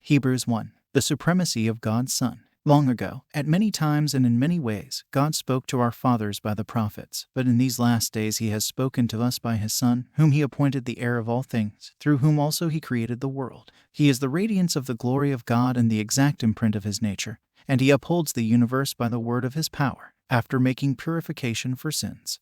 Hebrews 1. The supremacy of God's Son. Long ago, at many times and in many ways, God spoke to our fathers by the prophets, but in these last days he has spoken to us by his Son, whom he appointed the heir of all things, through whom also he created the world. He is the radiance of the glory of God and the exact imprint of his nature, and he upholds the universe by the word of his power, after making purification for sins.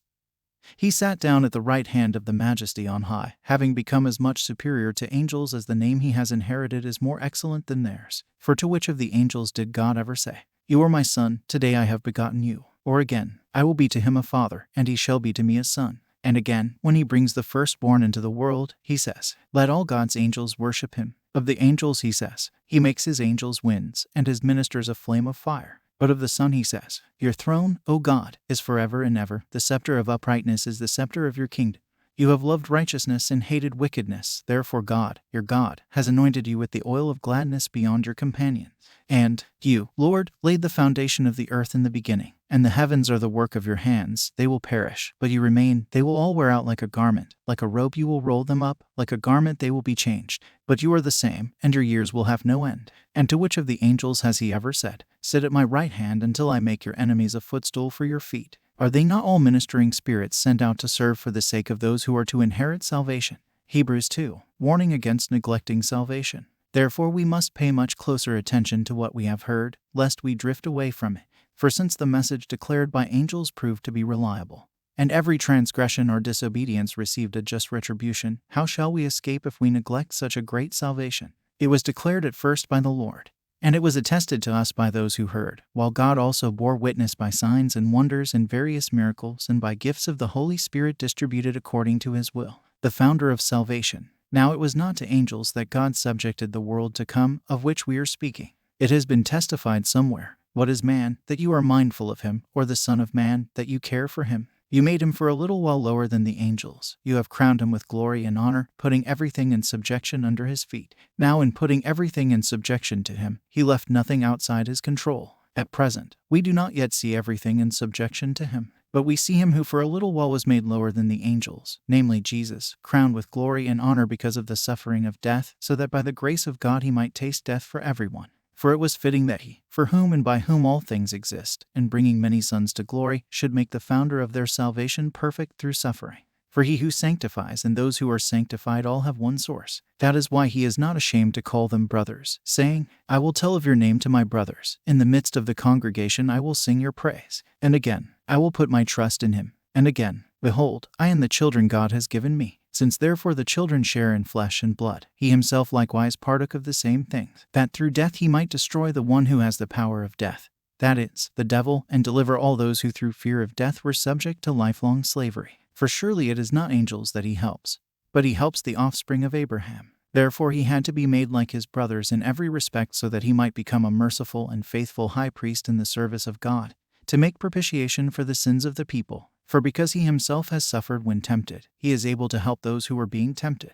He sat down at the right hand of the Majesty on high, having become as much superior to angels as the name he has inherited is more excellent than theirs. For to which of the angels did God ever say, "You are my son, today I have begotten you"? Or again, "I will be to him a father, and he shall be to me a son"? And again, when he brings the firstborn into the world, he says, "Let all God's angels worship him." Of the angels he says, "He makes his angels winds, and his ministers a flame of fire." But of the Son he says, "Your throne, O God, is forever and ever. The scepter of uprightness is the scepter of your kingdom. You have loved righteousness and hated wickedness. Therefore God, your God, has anointed you with the oil of gladness beyond your companions. And you, Lord, laid the foundation of the earth in the beginning, and the heavens are the work of your hands. They will perish, but you remain. They will all wear out like a garment. Like a robe you will roll them up. Like a garment they will be changed. But you are the same, and your years will have no end." And to which of the angels has he ever said, "Sit at my right hand until I make your enemies a footstool for your feet"? Are they not all ministering spirits sent out to serve for the sake of those who are to inherit salvation? Hebrews 2. Warning against neglecting salvation. Therefore we must pay much closer attention to what we have heard, lest we drift away from it. For since the message declared by angels proved to be reliable, and every transgression or disobedience received a just retribution, how shall we escape if we neglect such a great salvation? It was declared at first by the Lord, and it was attested to us by those who heard, while God also bore witness by signs and wonders and various miracles and by gifts of the Holy Spirit distributed according to his will, the founder of salvation. Now it was not to angels that God subjected the world to come, of which we are speaking. It has been testified somewhere, "What is man, that you are mindful of him, or the Son of Man, that you care for him? You made him for a little while lower than the angels. You have crowned him with glory and honor, putting everything in subjection under his feet." Now in putting everything in subjection to him, he left nothing outside his control. At present, we do not yet see everything in subjection to him. But we see him who for a little while was made lower than the angels, namely Jesus, crowned with glory and honor because of the suffering of death, so that by the grace of God he might taste death for everyone. For it was fitting that he, for whom and by whom all things exist, and bringing many sons to glory, should make the founder of their salvation perfect through suffering. For he who sanctifies and those who are sanctified all have one source. That is why he is not ashamed to call them brothers, saying, "I will tell of your name to my brothers. In the midst of the congregation I will sing your praise." And again, "I will put my trust in him." And again, "Behold, I and the children God has given me." Since therefore the children share in flesh and blood, he himself likewise partook of the same things, that through death he might destroy the one who has the power of death, that is, the devil, and deliver all those who through fear of death were subject to lifelong slavery. For surely it is not angels that he helps, but he helps the offspring of Abraham. Therefore he had to be made like his brothers in every respect so that he might become a merciful and faithful high priest in the service of God, to make propitiation for the sins of the people. For because he himself has suffered when tempted, he is able to help those who are being tempted.